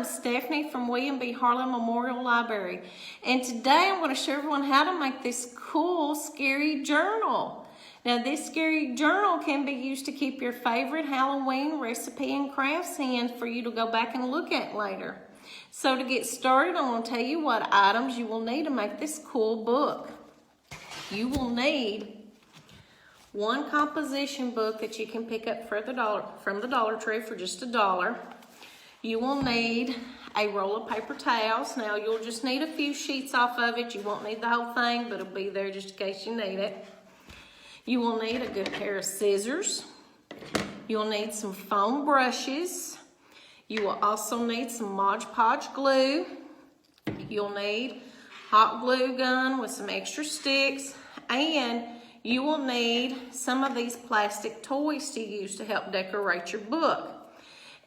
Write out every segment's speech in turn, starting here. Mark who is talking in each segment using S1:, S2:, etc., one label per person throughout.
S1: I'm Stephanie from William B. Harlan Memorial Library, and today I'm going to show everyone how to make this cool scary journal. Now this scary journal can be used to keep your favorite Halloween recipe and crafts in for you to go back and look at later. So to get started, I'm going to tell you what items you will need to make this cool book. You will need one composition book that you can pick up from the Dollar Tree for just $1. You will need a roll of paper towels. Now you'll just need a few sheets off of it. You won't need the whole thing, but it'll be there just in case you need it. You will need a good pair of scissors. You'll need some foam brushes. You will also need some Mod Podge glue. You'll need hot glue gun with some extra sticks, and you will need some of these plastic toys to use to help decorate your book.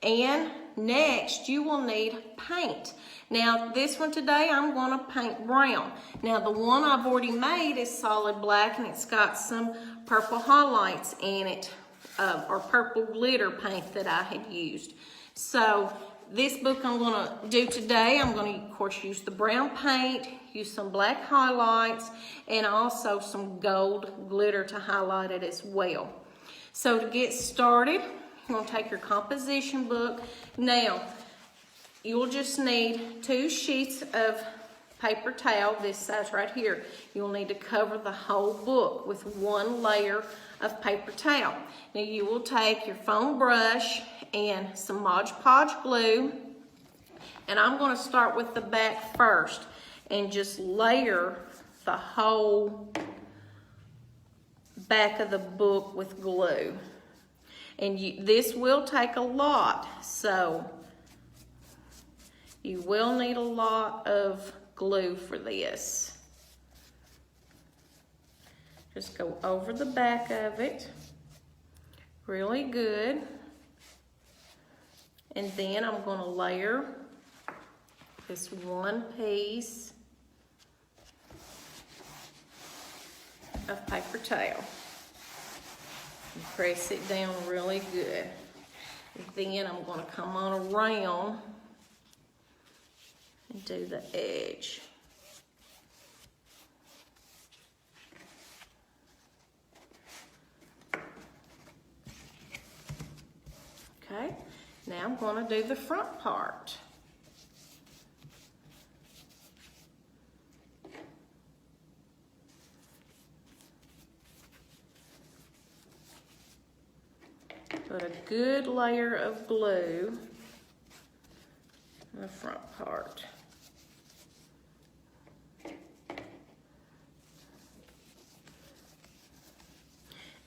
S1: And next, you will need paint. Now, this one today, I'm going to paint brown. Now, the one I've already made is solid black, and it's got some purple highlights in it, or purple glitter paint that I had used. So, this book I'm going to do today, I'm going to, of course, use the brown paint, use some black highlights, and also some gold glitter to highlight it as well. So to get started, you're going to take your composition book. Now, you'll just need 2 sheets of paper towel, this size right here. You'll need to cover the whole book with 1 layer of paper towel. Now you will take your foam brush and some Mod Podge glue, and I'm going to start with the back first and just layer the whole back of the book with glue. And this will take a lot, so you will need a lot of glue for this. Just go over the back of it really good. And then I'm going to layer this 1 piece of paper towel. And press it down really good. And then I'm going to come on around and do the edge. Okay, now I'm going to do the front part. Put a good layer of glue in the front part.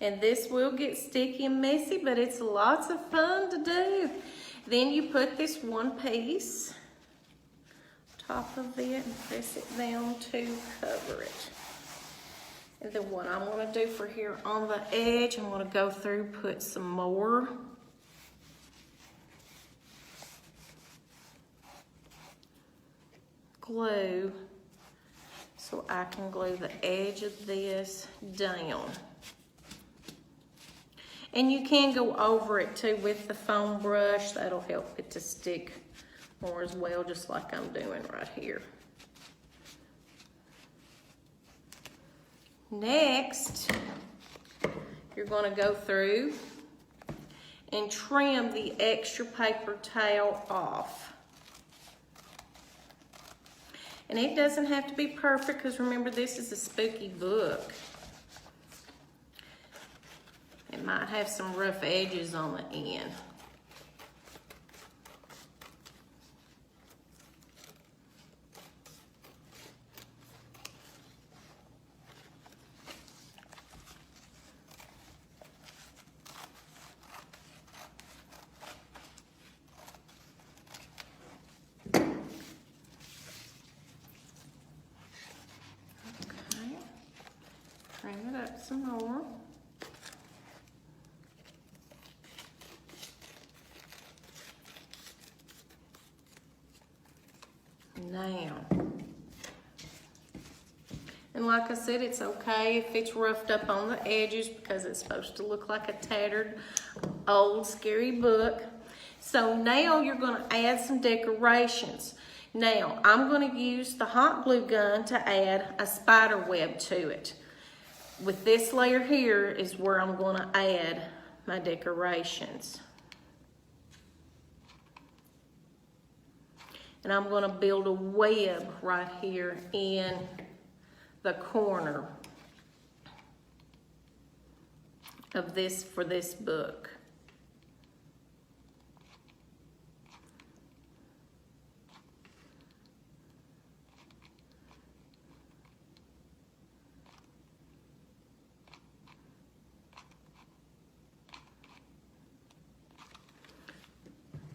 S1: And this will get sticky and messy, but it's lots of fun to do. Then you put this 1 piece on top of it and press it down to cover it. And then what I'm going to do for here on the edge, I'm going to go through, put some more glue so I can glue the edge of this down. And you can go over it too with the foam brush. That'll help it to stick more as well, just like I'm doing right here. Next, you're going to go through and trim the extra paper towel off. And it doesn't have to be perfect, because remember, this is a spooky book. It might have some rough edges on the end. Okay, trim it up some more. Now, and like I said, it's okay if it's roughed up on the edges, because it's supposed to look like a tattered old scary book. So now you're going to add some decorations. Now, I'm going to use the hot glue gun to add a spider web to it. With this layer here is where I'm going to add my decorations. And I'm going to build a web right here in the corner of this for this book.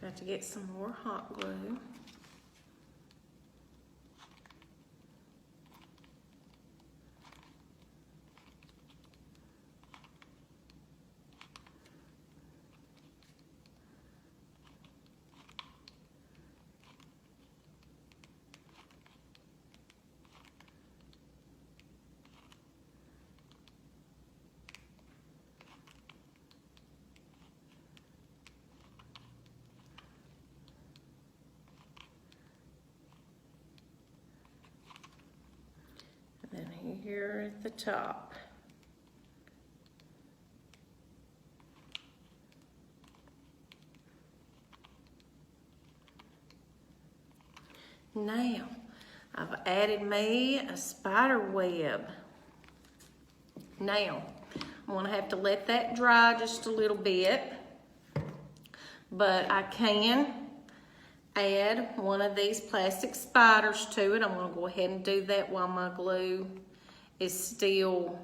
S1: Got to get some more hot glue. And then here at the top. Now, I've added me a spider web. Now, I'm going to have to let that dry just a little bit, but I can add one of these plastic spiders to it. I'm going to go ahead and do that while my glue is still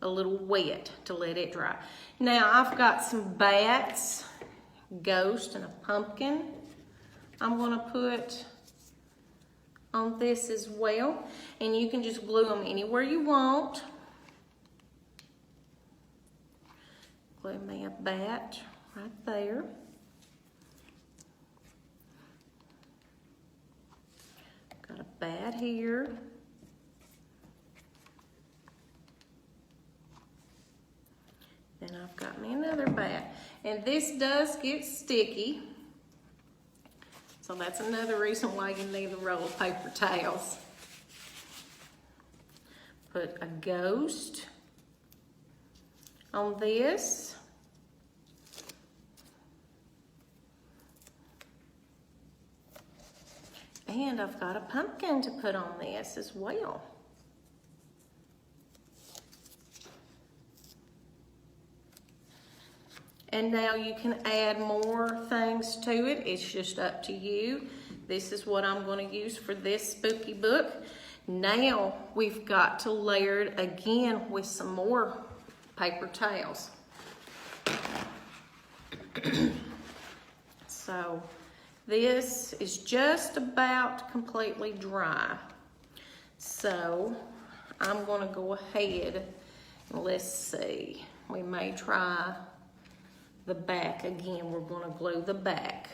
S1: a little wet to let it dry. Now, I've got some bats, ghost, and a pumpkin I'm going to put on this as well. And you can just glue them anywhere you want. Glue me a bat right there. Got a bat here. Then I've got me another bat. And this does get sticky. So that's another reason why you need a roll of paper towels. Put a ghost on this. And I've got a pumpkin to put on this as well. And now you can add more things to it. It's just up to you. This is what I'm going to use for this spooky book. Now we've got to layer it again with some more paper towels. So this is just about completely dry. So I'm going to go ahead and let's see. We may try the back again. We're going to glue the back.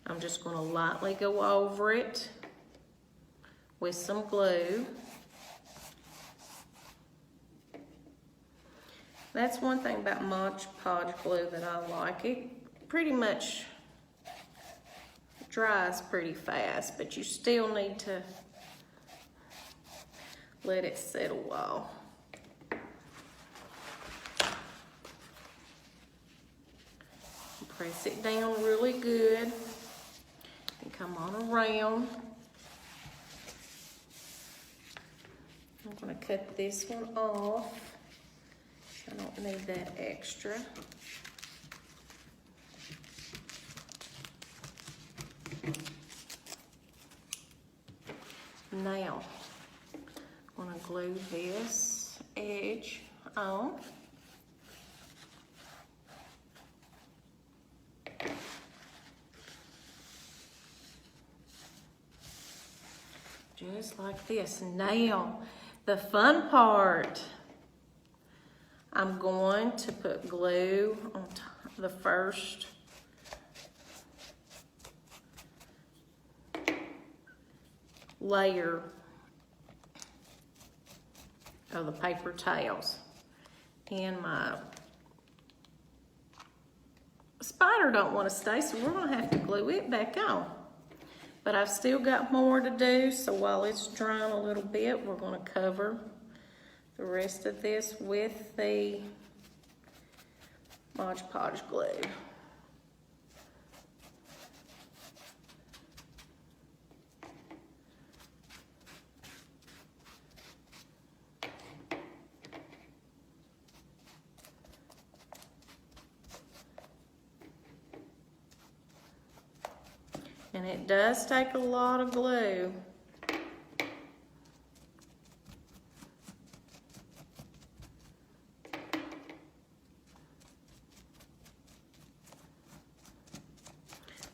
S1: I'm just going to lightly go over it with some glue. That's one thing about Mod Podge glue that I like. It pretty much dries pretty fast, but you still need to let it settle a while. Press it down really good and come on around. I'm going to cut this one off. I don't need that extra. Now, I'm going to glue this edge on. Just like this. Now, the fun part. I'm going to put glue on top of the first layer of the paper towels in my spider don't want to stay, so we're gonna have to glue it back on. But I've still got more to do, so while it's drying a little bit, we're gonna cover the rest of this with the Mod Podge glue. And it does take a lot of glue.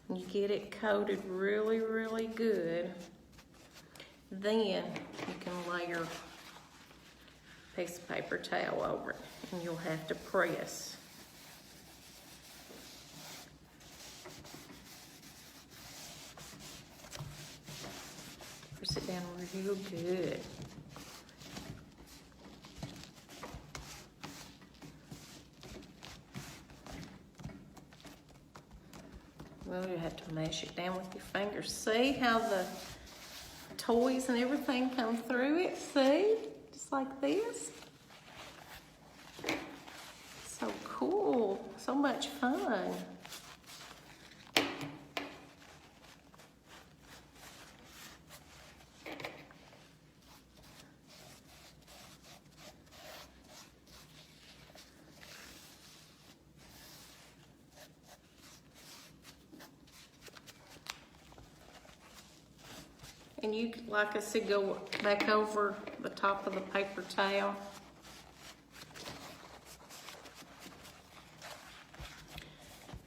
S1: You get it coated really, really good. Then you can layer a piece of paper towel over it, and you'll have to press. Press it down real good. Well, you have to mash it down with your fingers. See how the toys and everything come through it? See? Just like this. So cool. So much fun. And you, like I said, go back over the top of the paper towel.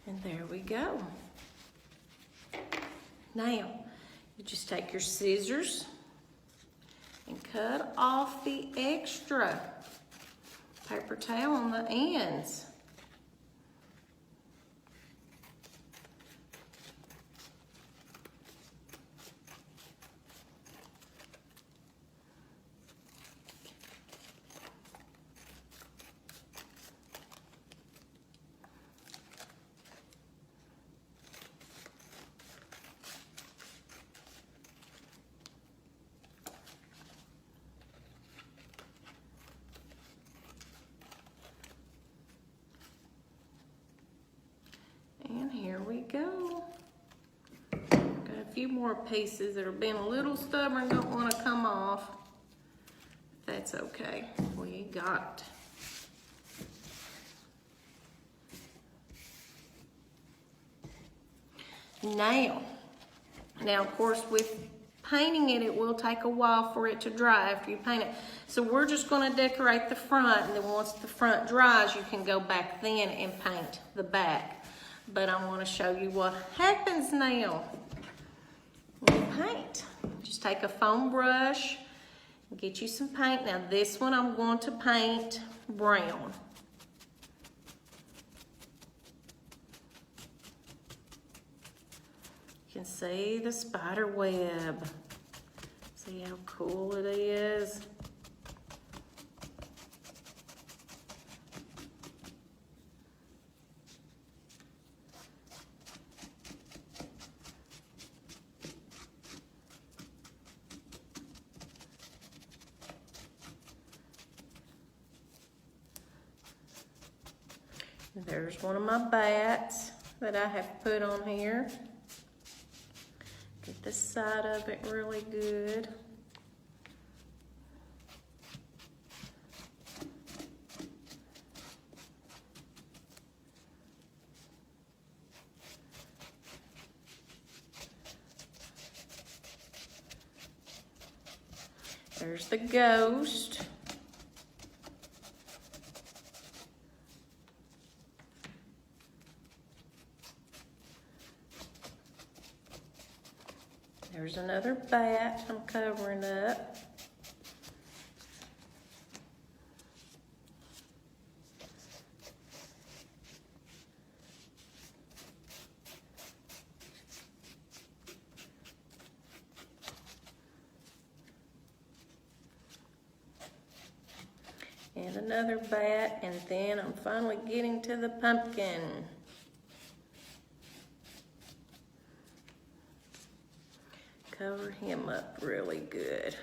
S1: And there we go. Now, you just take your scissors and cut off the extra paper towel on the ends. And here we go. Got a few more pieces that are being a little stubborn, don't want to come off. That's okay. We got now of course with painting it, it will take a while for it to dry after you paint it. So we're just going to decorate the front, and then once the front dries, you can go back then and paint the back. But I want to show you what happens now when you paint. Just take a foam brush and get you some paint. Now this one I'm going to paint brown. You can see the spider web. See how cool it is? There's one of my bats that I have put on here. Get the side of it really good. There's the ghost. There's another bat I'm covering up. And another bat, and then I'm finally getting to the pumpkin. cover him up really good.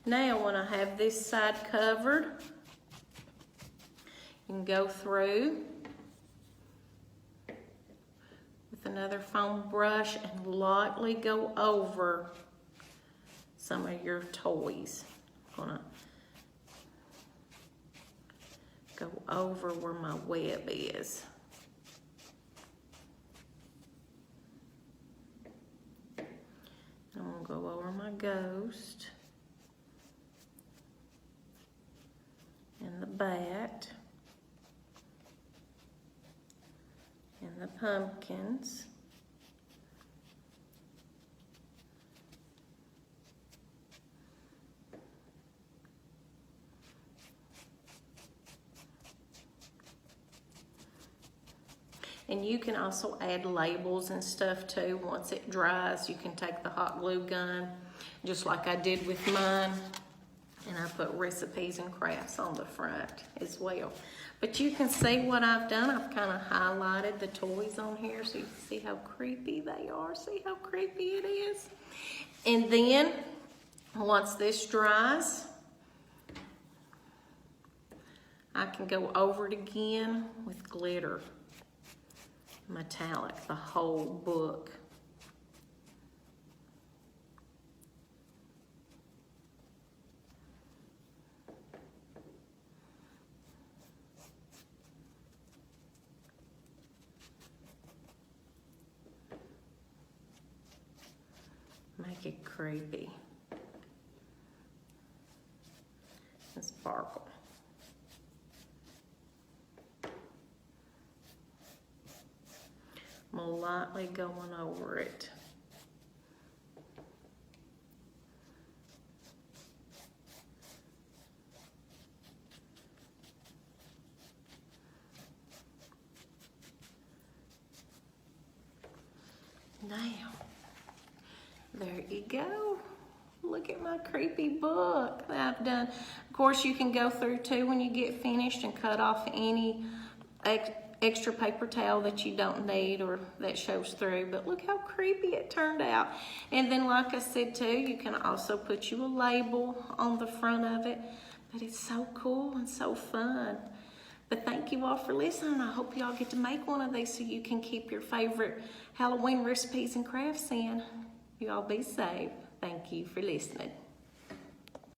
S1: Now when I have this side covered, you can go through with another foam brush and lightly go over some of your toys. I'm gonna go over where my web is. I'm gonna go over my ghost and the bat and the pumpkins. And you can also add labels and stuff too. Once it dries, you can take the hot glue gun, just like I did with mine, and I put recipes and crafts on the front as well. But you can see what I've done. I've kind of highlighted the toys on here so you can see how creepy they are. See how creepy it is? And then, once this dries, I can go over it again with glitter. Metallic, the whole book. Make it creepy and sparkle. I'm lightly going over it. Now, there you go. Look at my creepy book that I've done. Of course, you can go through too when you get finished and cut off any extra paper towel that you don't need or that shows through. But look how creepy it turned out. And then, like I said too, you can also put you a label on the front of it. But it's so cool and so fun. But thank you all for listening. I hope y'all get to make one of these so you can keep your favorite Halloween recipes and crafts in. You all be safe. Thank you for listening.